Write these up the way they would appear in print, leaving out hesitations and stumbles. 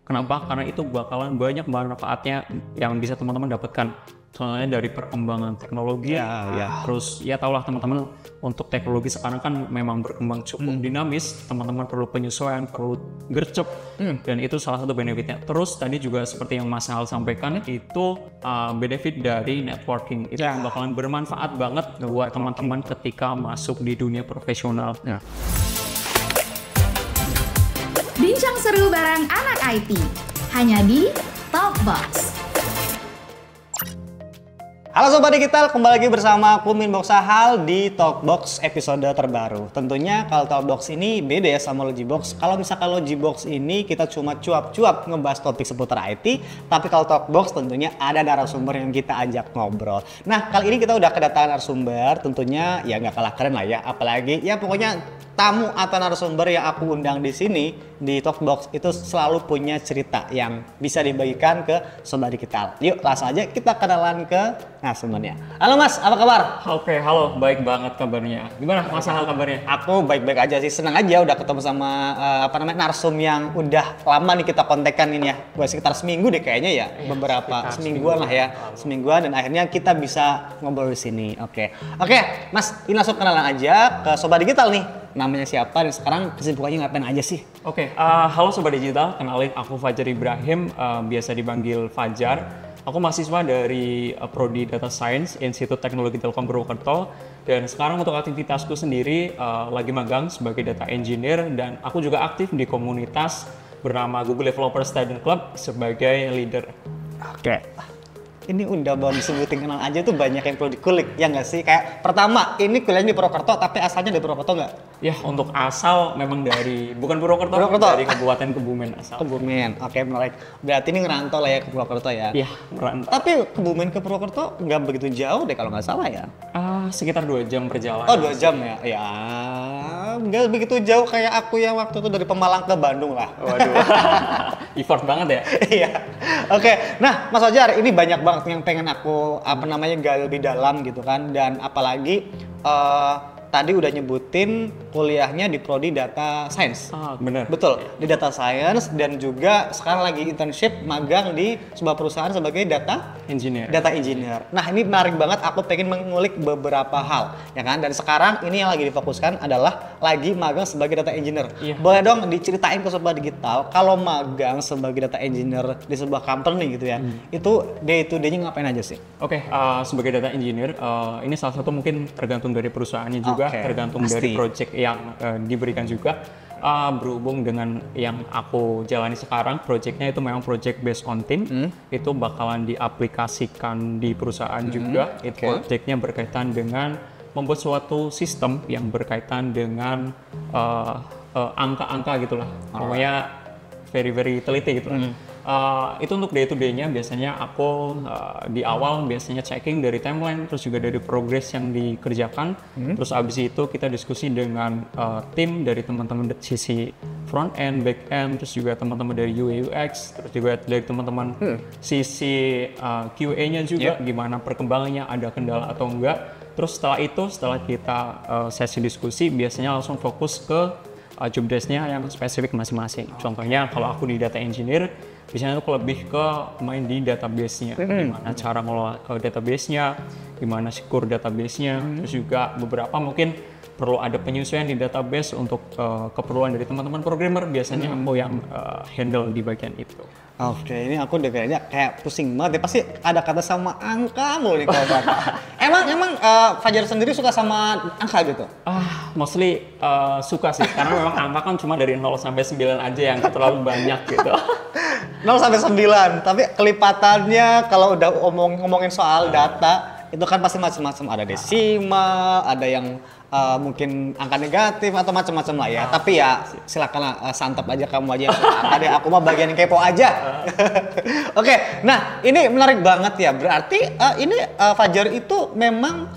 Kenapa? Karena itu bakalan banyak manfaatnya yang bisa teman-teman dapatkan. Soalnya dari perkembangan teknologi, terus ya tahulah teman-teman untuk teknologi sekarang kan memang berkembang cukup dinamis, teman-teman perlu penyesuaian, perlu gercep, dan itu salah satu benefitnya. Terus tadi juga seperti yang Mas Hal sampaikan, itu benefit dari networking, itu yang bakalan bermanfaat banget buat teman-teman ketika masuk di dunia profesional. Bincang seru bareng anak IT, hanya di Talkbox. Halo Sobat Digital, kembali lagi bersama aku Min Boksahal di Talkbox episode terbaru. Tentunya kalau Talkbox ini beda ya sama Logibox. Kalau misalkan Logibox ini kita cuma cuap-cuap ngebahas topik seputar IT, tapi kalau Talkbox tentunya ada narasumber yang kita ajak ngobrol. Nah, kali ini kita udah kedatangan narasumber, tentunya ya nggak kalah keren lah ya. Apalagi ya pokoknya tamu atau narasumber yang aku undang di sini di Talkbox itu selalu punya cerita yang bisa dibagikan ke Sobat Digital. Yuk langsung aja kita kenalan ke narasumbernya. Halo Mas, apa kabar? Oke, halo, baik banget kabarnya. Gimana Mas Hal kabarnya? Aku baik-baik aja sih, senang aja udah ketemu sama narsum yang udah lama nih kita kontekan ini ya. Gue sekitar seminggu deh kayaknya ya, beberapa semingguan lah ya, semingguan, dan akhirnya kita bisa ngobrol di sini. Oke, Mas, ini langsung kenalan aja ke Sobat Digital nih. Namanya siapa dan sekarang kesibukannya ngapain aja sih? Oke, halo Sobat Digital, kenalin aku Fajar Ibrahim, biasa dipanggil Fajar. Aku mahasiswa dari Prodi Data Science, Institut Teknologi Telkom Purwokerto, dan sekarang untuk aktivitasku sendiri lagi magang sebagai data engineer, dan aku juga aktif di komunitas bernama Google Developer Student Club sebagai leader. Oke. Ini udah baru disebutin kenal aja tuh banyak yang perlu dikulik, ya nggak sih? Kayak pertama, ini kuliahnya di Purwokerto, tapi asalnya dari Purwokerto nggak? Ya, untuk asal memang dari, bukan Purwokerto, dari Kabupaten Kebumen asal. Kebumen, oke, menarik. Berarti ini ngerantau lah ya ke Purwokerto ya? Iya, merantau. Tapi Kebumen ke Purwokerto nggak begitu jauh deh kalau nggak salah ya? Sekitar 2 jam perjalanan. Oh, 2 jam ya? Ya, nggak begitu jauh kayak aku yang waktu itu dari Pemalang ke Bandung lah. Waduh, effort banget ya? Iya. Oke, nah Mas Fajar, ini banyak banget yang pengen aku gali lebih dalam gitu kan, dan apalagi tadi udah nyebutin kuliahnya di Prodi Data Science. Bener. Betul, di Data Science, dan juga sekarang lagi internship magang di sebuah perusahaan sebagai Data Engineer. Nah, ini menarik banget, aku pengen mengulik beberapa hal, ya kan? Dan sekarang ini yang lagi difokuskan adalah lagi magang sebagai Data Engineer. Iya. Boleh dong diceritain ke Sobat Digital, kalau magang sebagai Data Engineer di sebuah company gitu ya, itu day to day-nya ngapain aja sih? Oke, sebagai Data Engineer, ini salah satu mungkin tergantung dari perusahaannya juga. Tergantung dari project yang diberikan juga. Berhubung dengan yang aku jalani sekarang, projectnya itu memang project based on team, itu bakalan diaplikasikan di perusahaan juga. Itu projectnya berkaitan dengan membuat suatu sistem yang berkaitan dengan angka-angka gitulah. Pokoknya very teliti gitu. Itu untuk day to day-nya biasanya aku di awal biasanya checking dari timeline, terus juga dari progress yang dikerjakan. Terus abis itu kita diskusi dengan tim dari teman-teman sisi front end, back end, terus juga teman-teman dari UI UX, terus juga dari teman-teman sisi QA-nya juga, gimana perkembangannya, ada kendala atau enggak. Terus setelah kita sesi diskusi, biasanya langsung fokus ke job desk-nya yang spesifik masing-masing. Contohnya kalau aku di data engineer, biasanya aku lebih ke main di database-nya, gimana cara ngelola database-nya, gimana secure database-nya, terus juga beberapa mungkin perlu ada penyesuaian di database untuk keperluan dari teman-teman programmer, biasanya aku yang handle di bagian itu. Oke, ini aku udah kayak pusing banget ya, pasti ada kata sama angka mulu nih kalau Bapak. Emang Fajar sendiri suka sama angka gitu? Mostly suka sih, karena memang angka kan cuma dari 0 sampai 9 aja yang terlalu banyak gitu. 0 sampai 9, tapi kelipatannya kalau udah ngomongin soal data, itu kan pasti macam-macam, ada desimal, ada yang mungkin angka negatif atau macam-macam lah ya. Tapi ya silakan santap aja kamu aja. Tadi aku mah bagian kepo aja. Oke, nah ini menarik banget ya. Berarti ini Fajar itu memang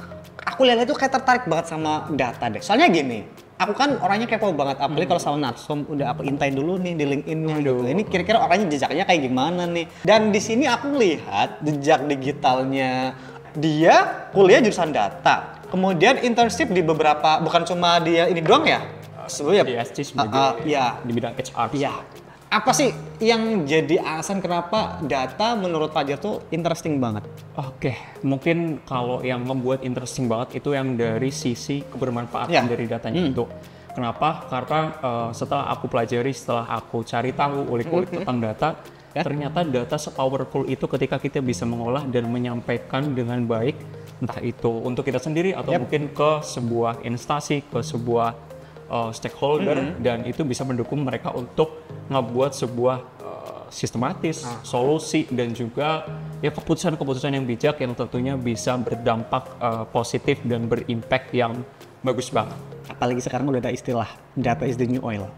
aku lihat itu kayak tertarik banget sama data deh. Soalnya gini, aku kan orangnya kepo banget, apalagi kalau sama narsum udah aku intain dulu nih di LinkedIn-nya gitu. Ini kira-kira orangnya jejaknya kayak gimana nih. Dan di sini aku lihat jejak digitalnya dia kuliah jurusan data. Kemudian internship di beberapa, bukan cuma dia ini doang ya? Sebelumnya di SC sebagai di di bidang HR. Iya. Apa sih yang jadi alasan kenapa data menurut Fajar tuh interesting banget? Oke, mungkin kalau yang membuat interesting banget itu yang dari sisi kebermanfaatan dari datanya itu. Kenapa? Karena setelah aku pelajari, setelah aku cari tahu, ulik-ulik tentang data, ternyata data se-powerful itu ketika kita bisa mengolah dan menyampaikan dengan baik, entah itu untuk kita sendiri atau mungkin ke sebuah instansi, ke sebuah stakeholder, dan itu bisa mendukung mereka untuk ngebuat sebuah sistematis, solusi, dan juga ya keputusan-keputusan yang bijak yang tentunya bisa berdampak positif dan berimpact yang bagus banget. Apalagi sekarang udah ada istilah data is the new oil.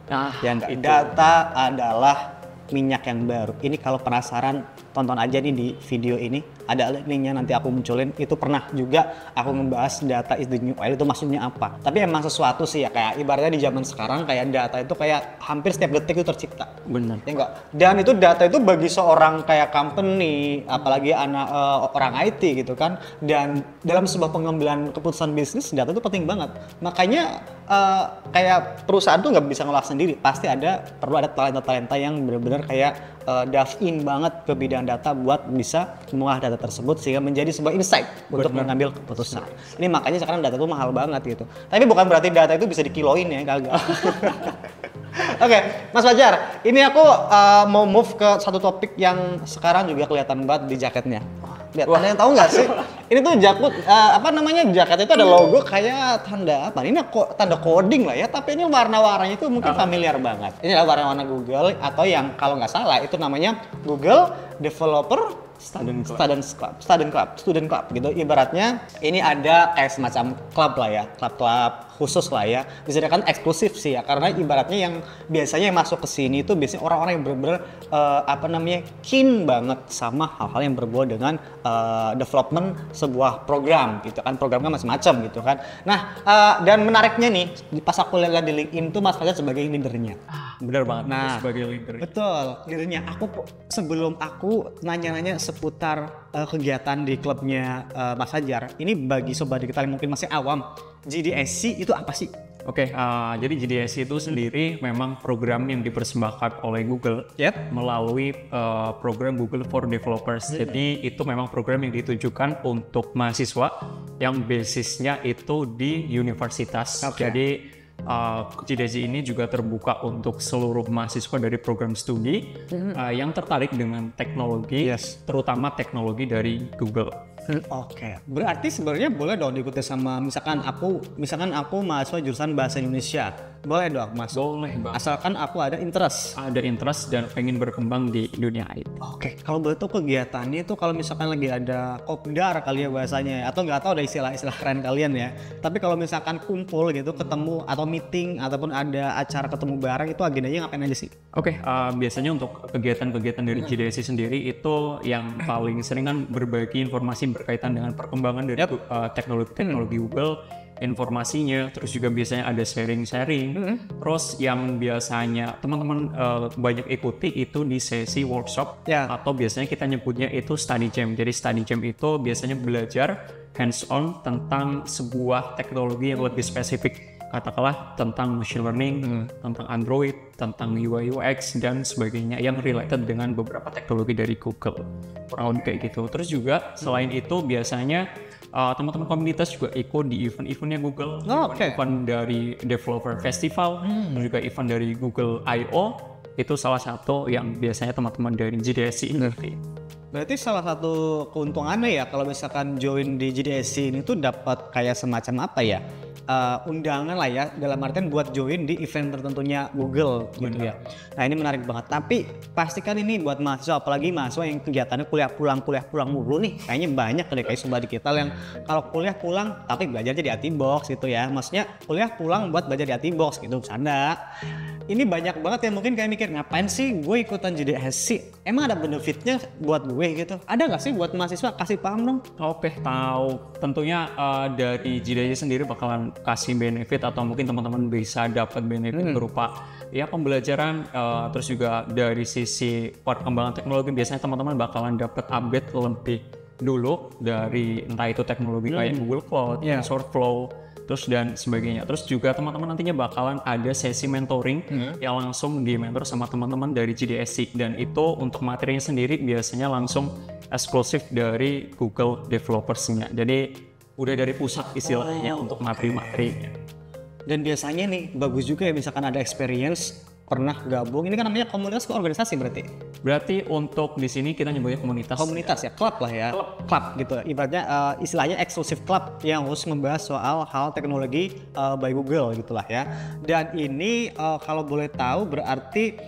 Itu. Data adalah minyak yang baru. Ini kalau penasaran, tonton aja nih di video ini. Ada linknya nanti aku munculin. Itu pernah juga aku ngebahas data is the new oil itu maksudnya apa. Tapi emang sesuatu sih ya, kayak ibaratnya di zaman sekarang kayak data itu kayak hampir setiap detik itu tercipta. Benar. Ya enggak? Dan itu data itu bagi seorang kayak company, apalagi orang IT gitu kan. Dan dalam sebuah pengambilan keputusan bisnis, data itu penting banget. Makanya kayak perusahaan tuh nggak bisa ngolah sendiri. Pasti perlu ada talenta-talenta yang benar-benar kayak dive in banget ke bidang data buat bisa mengolah data tersebut sehingga menjadi sebuah insight untuk mengambil keputusan. Ini makanya sekarang data itu mahal banget gitu. Tapi bukan berarti data itu bisa dikiloin ya, kagak. Oke, Mas Fajar, ini aku mau move ke satu topik yang sekarang juga kelihatan banget di jaketnya. Lihat, ada yang tahu nggak sih? Ini tuh jaket itu ada logo kayak tanda apa? Ini kok tanda coding lah ya, tapi ini warna-warnanya itu mungkin familiar banget. Ini adalah warna-warna Google atau yang kalau nggak salah itu namanya Google Developer Student Club gitu. Ibaratnya ini ada kayak semacam klub lah ya, klub khusus lah ya. Disediakan eksklusif sih ya, karena ibaratnya yang biasanya yang masuk ke sini itu biasanya orang-orang yang benar-benar keen banget sama hal-hal yang berbau dengan development sebuah program gitu kan. Programnya macam-macam gitu kan. Nah, dan menariknya nih, pas aku lihat di LinkedIn tuh Mas Fajar sebagai leadernya. Benar banget. Nah, sebagai leader. Betul, leadernya. Sebelum aku nanya-nanya seputar kegiatan di klubnya Mas Fajar, ini bagi sobat digital yang mungkin masih awam, GDSC itu apa sih? Oke, jadi GDSC itu sendiri memang program yang dipersembahkan oleh Google melalui program Google for Developers. Jadi itu memang program yang ditujukan untuk mahasiswa yang basisnya itu di universitas. Jadi GDSC ini juga terbuka untuk seluruh mahasiswa dari program studi yang tertarik dengan teknologi, terutama teknologi dari Google. Oke, berarti sebenarnya boleh dong diikuti sama misalkan aku mahasiswa jurusan bahasa Indonesia, boleh dong Mas? Boleh Bang. Asalkan aku ada interest Dan pengen berkembang di dunia IT. Oke, kalau boleh tahu kegiatannya itu kalau misalkan lagi ada kopdar kali ya bahasanya, atau nggak tahu ada istilah-istilah keren kalian ya. Tapi kalau misalkan kumpul gitu, ketemu atau meeting ataupun ada acara ketemu bareng itu agendanya ngapain aja sih? Oke, biasanya untuk kegiatan-kegiatan dari GDSC sendiri itu yang paling sering kan berbagi informasi berkaitan dengan perkembangan dari teknologi Google, informasinya, terus juga biasanya ada sharing-sharing. Terus yang biasanya teman-teman banyak ikuti itu di sesi workshop atau biasanya kita nyebutnya itu study jam. Jadi study jam itu biasanya belajar hands-on tentang sebuah teknologi yang lebih spesifik. Katakanlah tentang machine learning, tentang Android, tentang UI UX dan sebagainya yang related dengan beberapa teknologi dari Google. Kurang lebih kayak gitu. Terus juga selain itu biasanya teman-teman komunitas juga ikut di event-eventnya Google, event dari Developer Festival, dan juga event dari Google I.O. Itu salah satu yang biasanya teman-teman dari GDSC ini. Berarti salah satu keuntungannya ya kalau misalkan join di GDSC ini tuh dapat kayak semacam apa ya? Undangan lah ya, dalam artian buat join di event tertentunya Google gitu ya. Nah ini menarik banget, tapi pastikan ini buat mahasiswa, apalagi mahasiswa yang kegiatannya kuliah pulang mulu nih, kayaknya banyak deh kayak sobat digital yang kalau kuliah pulang tapi belajarnya di AtiBox gitu ya. Maksudnya kuliah pulang buat belajar di AtiBox gitu, bercanda. Ini banyak banget yang mungkin kayak mikir, ngapain sih gue ikutan GDSC? Emang ada benefitnya buat gue gitu? Ada nggak sih buat mahasiswa? Kasih paham dong. Oke, tahu. Tentunya dari GDSC sendiri bakalan kasih benefit atau mungkin teman-teman bisa dapat benefit berupa ya pembelajaran, terus juga dari sisi perkembangan teknologi biasanya teman-teman bakalan dapat update lebih dulu dari entah itu teknologi kayak Google Cloud, TensorFlow, terus dan sebagainya. Terus juga teman-teman nantinya bakalan ada sesi mentoring yang langsung di mentor sama teman-teman dari GDSC, dan itu untuk materinya sendiri biasanya langsung eksklusif dari Google Developers-nya. Jadi udah dari pusat istilahnya untuk materi-materinya. Dan biasanya nih bagus juga ya misalkan ada experience pernah gabung, ini kan namanya komunitas ke organisasi Berarti untuk di sini kita nyebutnya komunitas ya, klub lah ya, klub gitu ibaratnya, istilahnya eksklusif klub yang khusus membahas soal hal teknologi by Google gitulah ya. Dan ini kalau boleh tahu berarti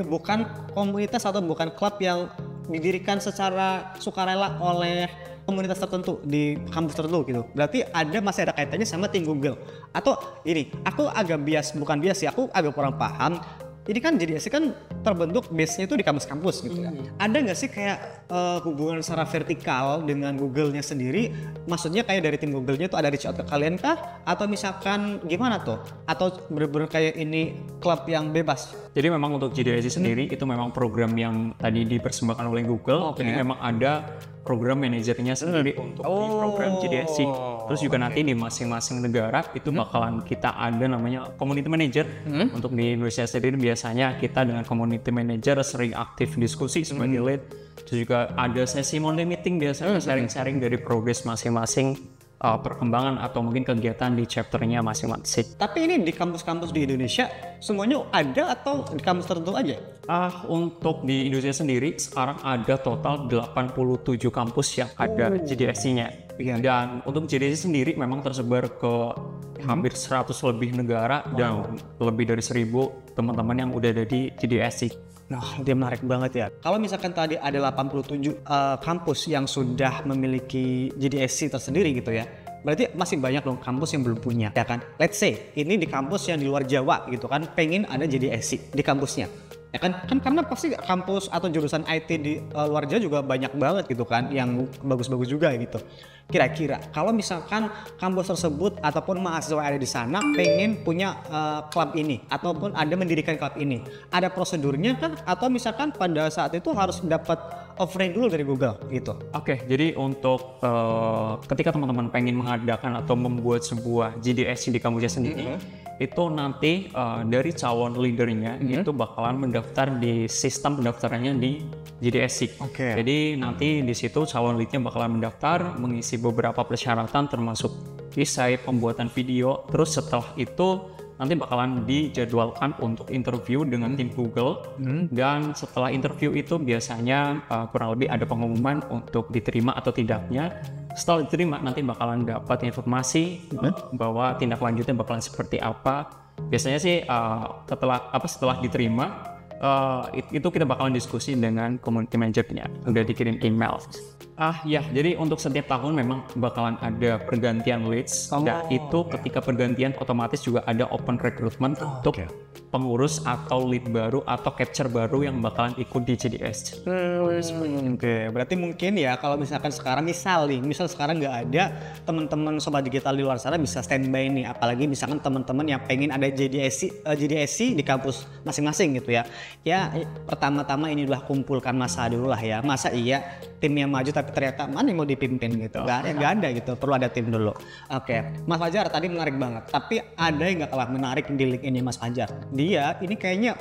bukan komunitas atau bukan klub yang didirikan secara sukarela oleh komunitas tertentu di kampus tertentu gitu. Berarti masih ada kaitannya sama tim Google. Atau ini, aku agak bukan bias sih, aku agak kurang paham. Ini kan JDSC kan terbentuk base-nya itu di kampus-kampus gitu ya. Ada nggak sih kayak hubungan secara vertikal dengan Google-nya sendiri? Maksudnya kayak dari tim Google-nya tuh ada reach out ke kalian kah? Atau misalkan gimana tuh? Atau bener-bener kayak ini klub yang bebas? Jadi memang untuk JDSC sendiri itu memang program yang tadi dipersembahkan oleh Google. Jadi memang ada program manajernya sendiri untuk di program JDSC. Terus juga nanti di masing-masing negara itu bakalan kita ada namanya community manager. Untuk di Indonesia sendiri biasanya kita dengan community manager sering aktif diskusi sebagai lead. Terus juga ada sesi Monday meeting biasanya sharing-sharing dari progres masing-masing perkembangan atau mungkin kegiatan di chapternya masing-masing. Tapi ini di kampus-kampus di Indonesia semuanya ada atau di kampus tertentu aja? Untuk di Indonesia sendiri sekarang ada total 87 kampus yang ada JDSC-nya. Dan untuk JDSC sendiri memang tersebar ke hampir 100 lebih negara dan lebih dari 1000 teman-teman yang udah ada di JDSC. Nah, dia menarik banget ya. Kalau misalkan tadi ada 87 kampus yang sudah memiliki JDSC tersendiri gitu ya, berarti masih banyak dong kampus yang belum punya, ya kan? Let's say ini di kampus yang di luar Jawa gitu kan, pengen ada JDSC di kampusnya, ya kan? Kan karena pasti kampus atau jurusan IT di luar Jawa juga banyak banget gitu kan, yang bagus-bagus juga gitu. Kira-kira kalau misalkan kampus tersebut ataupun mahasiswa yang ada di sana pengen punya klub ini ataupun ada mendirikan klub ini, ada prosedurnya kan? Atau misalkan pada saat itu harus dapat offering dulu dari Google gitu? Oke, jadi untuk ketika teman-teman pengen mengadakan atau membuat sebuah JDSC di kampusnya sendiri, itu nanti dari calon leadernya itu bakalan mendaftar di sistem pendaftarannya di JDSC. Jadi nanti di situ calon leadnya bakalan mendaftar, mengisi beberapa persyaratan termasuk desain, pembuatan video. Terus setelah itu nanti bakalan dijadwalkan untuk interview dengan tim Google. Dan setelah interview itu biasanya kurang lebih ada pengumuman untuk diterima atau tidaknya. Setelah diterima nanti bakalan dapat informasi bahwa tindak lanjutnya bakalan seperti apa. Biasanya sih setelah diterima itu kita bakalan diskusi dengan community manager-nya, udah dikirim email. Jadi untuk setiap tahun memang bakalan ada pergantian leads. Dan itu ketika pergantian otomatis juga ada open recruitment untuk pengurus atau lead baru atau capture baru yang bakalan ikut di JDS. Berarti mungkin ya kalau misalkan sekarang misal sekarang nggak ada, teman-teman sobat digital di luar sana bisa standby nih, apalagi misalkan teman-teman yang pengen ada JDSC di kampus masing-masing gitu ya. Ya pertama-tama ini udah kumpulkan masa dulu lah ya. Masa iya timnya maju tapi ternyata mana yang mau dipimpin gitu? Nggak ada gitu, perlu ada tim dulu. Mas Fajar tadi menarik banget, tapi ada yang nggak kalah menarik di link ini Mas Fajar. Dia ini kayaknya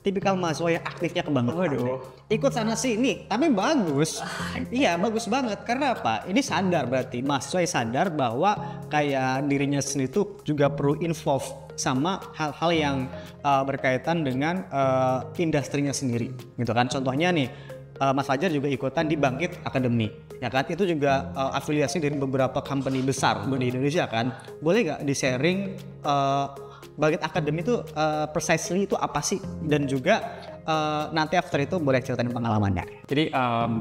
tipikal mahasiswa yang aktifnya kebangetan. Ikut sana sini, tapi bagus. Iya, bagus banget. Karena apa? Ini sadar berarti mahasiswa yang sadar bahwa kayak dirinya sendiri tuh juga perlu involve sama hal-hal yang berkaitan dengan industrinya sendiri, gitu kan? Contohnya nih, Mas Fajar juga ikutan di Bangkit Academy, ya kan? Itu juga afiliasi dari beberapa company besar di Indonesia kan? Boleh nggak di-sharing Bangkit Academy itu precisely itu apa sih? Dan juga nanti after itu boleh ceritain pengalamannya. Jadi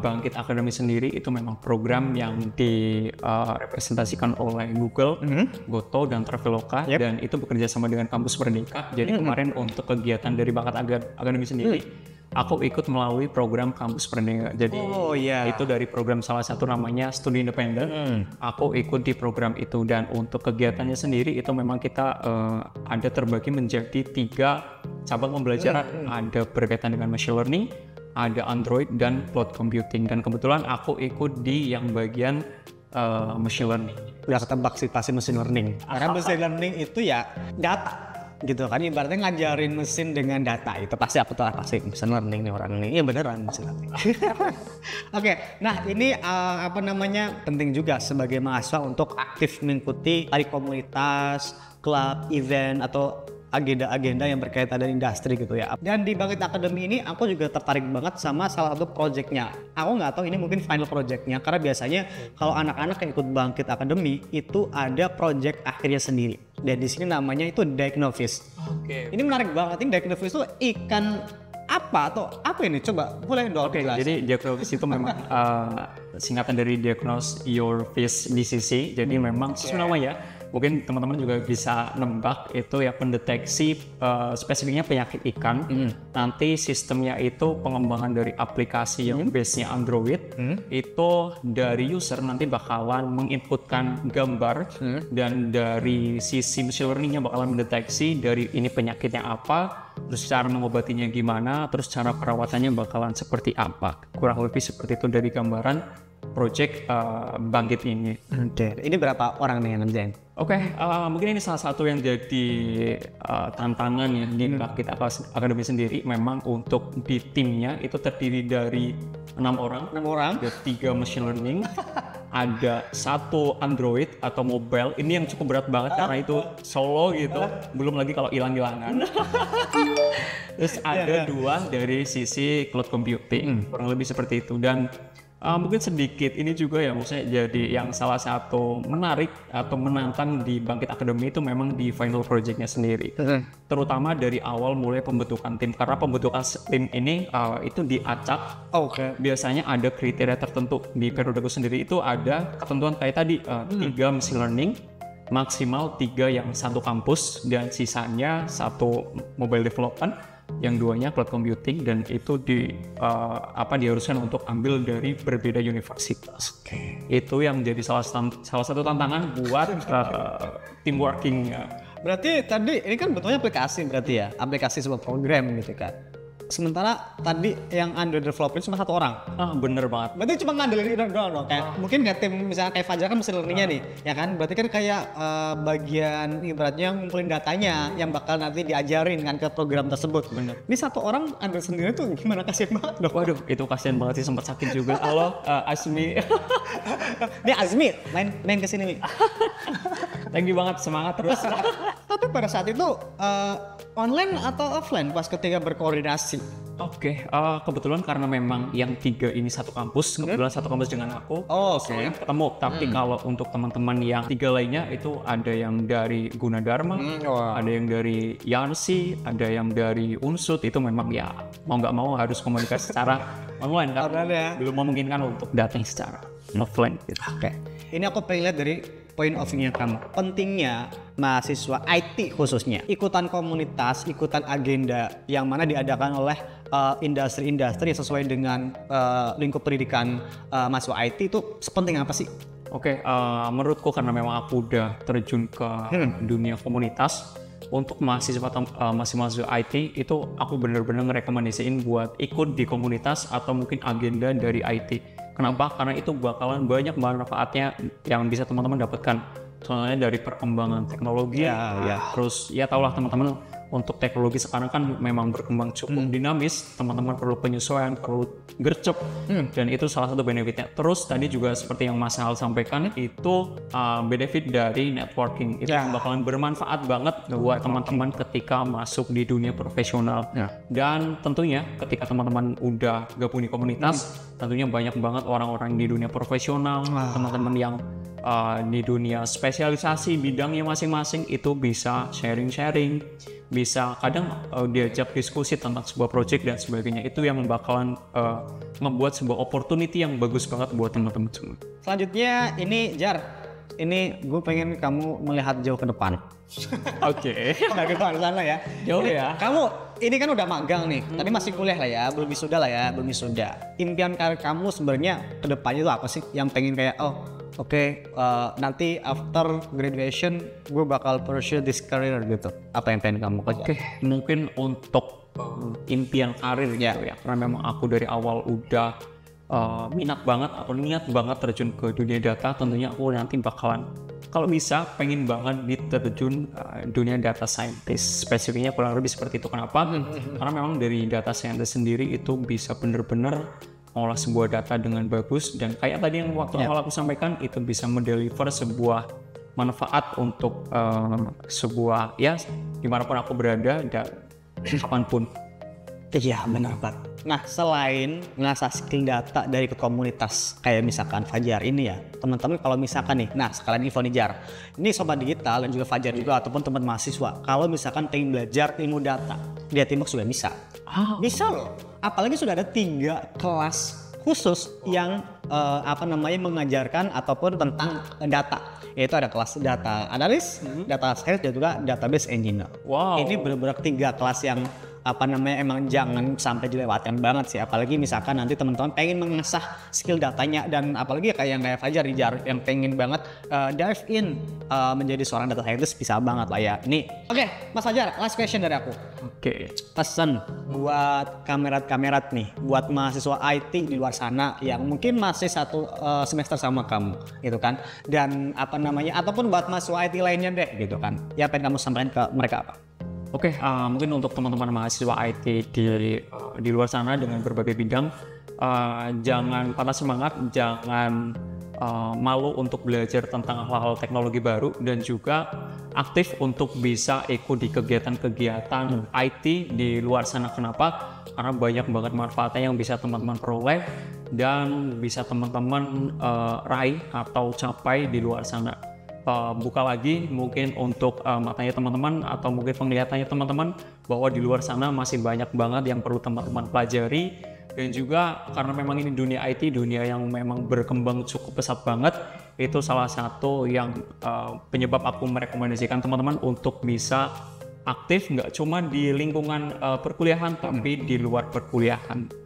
Bangkit Academy sendiri itu memang program yang direpresentasikan oleh Google, Goto, dan Traveloka, dan itu bekerja sama dengan Kampus Merdeka. Jadi kemarin untuk kegiatan dari Bangkit Academy sendiri, aku ikut melalui program Kampus Merdeka. Jadi itu dari program salah satu namanya Studi Independen. Aku ikut di program itu, dan untuk kegiatannya sendiri itu memang kita ada terbagi menjadi 3 cabang pembelajaran. Ada berkaitan dengan machine learning, ada Android, dan cloud computing. Dan kebetulan aku ikut di yang bagian machine learning. Udah ketebak sih pasti machine learning. Karena machine learning itu ya data gitu kan, ibaratnya ngajarin mesin dengan data itu pasti aku tahu pasti machine learning nih orang ini. Iya beneran machine learning. Oke, nah ini apa namanya penting juga sebagai mahasiswa untuk aktif mengikuti tadi komunitas, klub, event atau agenda-agenda yang berkaitan dengan industri gitu ya. Dan di Bangkit Academy ini aku juga tertarik banget sama salah satu projectnya. Aku nggak tahu ini mungkin final projectnya karena biasanya kalau anak-anak yang ikut Bangkit Academy itu ada project akhirnya sendiri. Dan di sini namanya itu Diagnovis. Oke. Ini menarik banget. Ini Diagnovis itu ikan apa atau apa ini? Coba boleh dong jelas. Jadi Diagnosis itu memang singkatan dari Diagnose Your Fish Disease. Jadi memang sesuai namanya. Mungkin teman-teman juga bisa nembak itu ya pendeteksi spesifiknya penyakit ikan. Nanti sistemnya itu pengembangan dari aplikasi yang base-nya Android. Itu dari user nanti bakalan menginputkan gambar dan dari sisi machine learning-nya bakalan mendeteksi dari ini penyakitnya apa, terus cara mengobatinya gimana, terus cara perawatannya bakalan seperti apa. Kurang lebih seperti itu dari gambaran project Bangkit ini. Oke, ini berapa orang nih yang ngerjain? Oke, mungkin ini salah satu yang jadi tantangan ya di Bangkit Academy sendiri. Memang untuk di timnya itu terdiri dari 6 orang. 6 orang? Ada 3 machine learning, ada 1 Android atau mobile. Ini yang cukup berat banget karena itu solo gitu. Belum lagi kalau hilang-hilangan. Terus ada 2 dari sisi cloud computing, kurang lebih seperti itu. Dan mungkin sedikit ini juga ya maksudnya jadi yang salah satu menarik atau menantang di Bangkit Academy itu memang di final projectnya sendiri. Terutama dari awal mulai pembentukan tim, karena pembentukan tim ini itu diacak. Biasanya ada kriteria tertentu di periodeku sendiri, itu ada ketentuan kayak tadi 3 machine learning, maksimal 3 yang satu kampus dan sisanya 1 mobile development, yang 2-nya cloud computing, dan itu diharuskan untuk ambil dari berbeda universitas. Itu yang jadi salah satu tantangan buat team working-nya. Berarti tadi ini kan bentuknya aplikasi berarti ya, aplikasi sebuah program gitu kan. Sementara tadi yang Android developer cuma 1 orang. Bener banget. Berarti cuma ngandelin itu doang dong. Kayak mungkin nggak tim misalnya kayak Fajar kan machine learning-nya nih, ya kan? Berarti kan kayak bagian ibaratnya ngumpulin datanya yang bakal nanti diajarin kan ke program tersebut. Bener. Ini 1 orang Android sendiri tuh gimana, kasihan banget dong. Waduh, itu kasihan banget sih, sempat sakit juga. Halo, Azmi. Nih Azmi, main ke sini nih. Thank you banget, semangat terus. Tapi pada saat itu online atau offline pas ketika berkoordinasi? Oke, kebetulan karena memang yang 3 ini satu kampus, kebetulan satu kampus dengan aku. Ketemu. Tapi kalau untuk teman-teman yang 3 lainnya itu ada yang dari Gunadarma, ada yang dari Yansi, ada yang dari Unsut. Itu memang ya mau nggak mau harus komunikasi secara online karena belum memungkinkan untuk datang secara offline. Gitu. Ini aku pengen lihat dari point of view-nya kamu. Pentingnya mahasiswa IT khususnya ikutan komunitas, ikutan agenda yang mana diadakan oleh industri-industri sesuai dengan lingkup pendidikan mahasiswa IT itu sepenting apa sih? Menurutku karena memang aku udah terjun ke dunia komunitas, untuk mahasiswa IT itu aku bener-bener ngerekomendasiin buat ikut di komunitas atau mungkin agenda dari IT. Kenapa? Karena itu bakalan banyak manfaatnya yang bisa teman-teman dapatkan. Soalnya dari perkembangan teknologi, terus ya tahulah teman-teman untuk teknologi sekarang kan memang berkembang cukup dinamis, teman-teman perlu penyesuaian, perlu gercep, dan itu salah satu benefitnya. Terus tadi juga seperti yang Mas Hal sampaikan, itu benefit dari networking, itu bakalan bermanfaat banget buat teman-teman ketika masuk di dunia profesional. Dan tentunya ketika teman-teman udah gabung di komunitas, tentunya banyak banget orang-orang di dunia profesional, teman-teman yang di dunia spesialisasi bidangnya masing-masing itu bisa sharing-sharing, bisa kadang diajak diskusi tentang sebuah project dan sebagainya. Itu yang bakalan membuat sebuah opportunity yang bagus banget buat teman-teman semua. Selanjutnya ini Jar, ini gue pengen kamu melihat jauh ke depan. Nggak ke depan sana ya. Jauh ya. Kamu ini kan udah magang nih, tapi masih kuliah lah ya, belum wisuda lah ya, belum wisuda. Impian karir kamu sebenarnya ke depannya itu apa sih? Yang pengen kayak nanti after graduation gue bakal pursue this career gitu. Apa yang pengen kamu kerja? Mungkin untuk impian karir gitu ya. Karena memang aku dari awal udah minat banget atau niat banget terjun ke dunia data, tentunya aku nanti bakalan kalau bisa pengen banget diterjun dunia data scientist. Spesifiknya kurang lebih seperti itu. Kenapa? Karena memang dari data scientist sendiri itu bisa benar-benar mengolah sebuah data dengan bagus, dan kayak tadi yang waktu awal aku sampaikan, itu bisa mendeliver sebuah manfaat untuk sebuah, ya dimanapun aku berada dan kapanpun. Iya benar banget. Nah selain ngasah skill data dari ke komunitas kayak misalkan Fajar ini ya, teman-teman kalau misalkan nih, nah sekalian info nih Jar, ini Sobat Digital dan juga Fajar juga ataupun teman mahasiswa, kalau misalkan pengen belajar ilmu data di Teamworks juga bisa. Bisa loh. Apalagi sudah ada 3 kelas khusus yang mengajarkan ataupun tentang data. Yaitu ada kelas data analis, data science, dan juga database engineer. Wow. Ini benar-benar 3 kelas yang emang jangan sampai dilewatkan banget sih. Apalagi misalkan nanti teman-teman pengen mengasah skill datanya, dan apalagi kayak yang kayak Fajar yang pengen banget dive in menjadi seorang data scientist, bisa banget lah ya. Ini oke, Mas Fajar, last question dari aku. Oke. Pesan buat kamerat nih, buat mahasiswa IT di luar sana yang mungkin masih satu semester sama kamu gitu kan, dan ataupun buat mahasiswa IT lainnya deh gitu kan, ya pengen kamu sampaikan ke mereka apa? Oke, mungkin untuk teman-teman mahasiswa IT di luar sana dengan berbagai bidang, jangan patah semangat, jangan malu untuk belajar tentang hal-hal teknologi baru, dan juga aktif untuk bisa ikut di kegiatan-kegiatan IT di luar sana. Kenapa? Karena banyak banget manfaatnya yang bisa teman-teman peroleh dan bisa teman-teman raih atau capai di luar sana. Buka lagi mungkin untuk matanya teman-teman atau mungkin penglihatannya teman-teman, bahwa di luar sana masih banyak banget yang perlu teman-teman pelajari. Dan juga karena memang ini dunia IT, dunia yang memang berkembang cukup pesat banget, itu salah satu yang penyebab aku merekomendasikan teman-teman untuk bisa aktif, nggak cuma di lingkungan perkuliahan tapi di luar perkuliahan.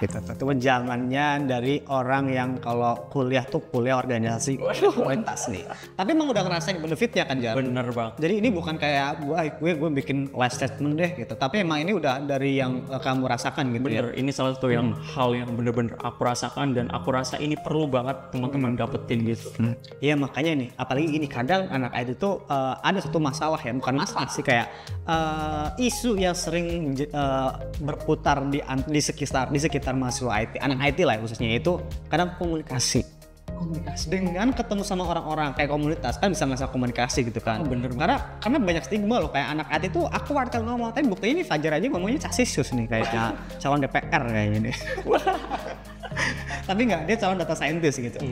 Itu jangannya dari orang yang kalau kuliah tuh kuliah organisasi komunitas nih, tapi emang udah ngerasain benefitnya kan Jar? Bener banget. Jadi ini bukan kayak gue bikin last statement deh gitu, tapi emang ini udah dari yang kamu rasakan gitu. Bener, ini salah satu yang hal yang bener-bener aku rasakan, dan aku rasa ini perlu banget teman-teman dapetin gitu. Iya makanya nih, apalagi ini kadang anak IT tuh ada satu masalah ya, bukan masalah sih, kayak isu yang sering berputar di sekitar mahasiswa IT, anak IT lah khususnya, itu kadang komunikasi dengan ketemu sama orang-orang kayak komunitas kan bisa masalah komunikasi gitu kan. Bener. Karena banyak stigma loh, kayak anak IT tuh awkward kalau ngomong, tapi buktinya ini Fajar aja ngomongnya casisus nih, kayaknya calon DPR kayaknya nih. Tapi enggak, dia calon data scientist gitu.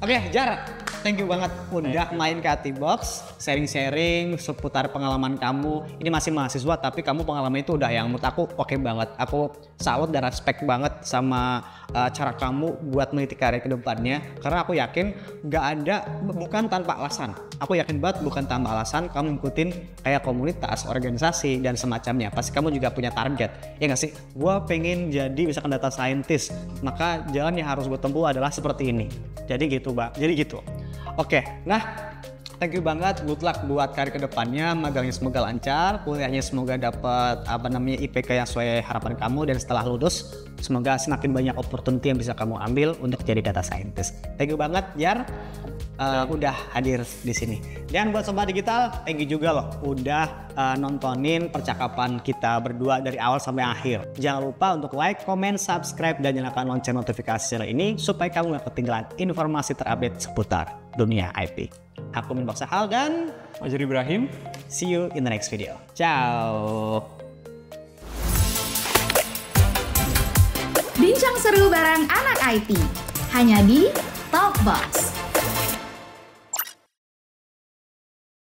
Oke, Jar, thank you banget udah main ke Box, sharing-sharing seputar pengalaman kamu. Ini masih mahasiswa tapi kamu pengalaman itu udah yang menurut aku oke banget. Aku salut dan respect banget sama cara kamu buat meniti karir ke depannya, karena aku yakin bukan tanpa alasan. Aku yakin banget bukan tanpa alasan kamu ngikutin kayak komunitas, organisasi dan semacamnya. Pasti kamu juga punya target, ya nggak sih? Gua pengen jadi misalkan data scientist, maka jalan yang harus gue tempuh adalah seperti ini. Jadi gitu, Mbak. Jadi gitu. Oke, nah thank you banget, good luck buat karir kedepannya, magangnya semoga lancar, kuliahnya semoga dapat IPK yang sesuai harapan kamu, dan setelah lulus semoga semakin banyak opportunity yang bisa kamu ambil untuk jadi data scientist. Thank you banget Jar, udah hadir di sini. Dan buat Sobat Digital, thank you juga loh udah nontonin percakapan kita berdua dari awal sampai akhir. Jangan lupa untuk like, comment, subscribe, dan nyalakan lonceng notifikasi channel ini supaya kamu gak ketinggalan informasi terupdate seputar dunia IT. Aku Min Baksahal dan Fajar Ibrahim. See you in the next video. Ciao. Bincang seru bareng anak IT hanya di Talkbox.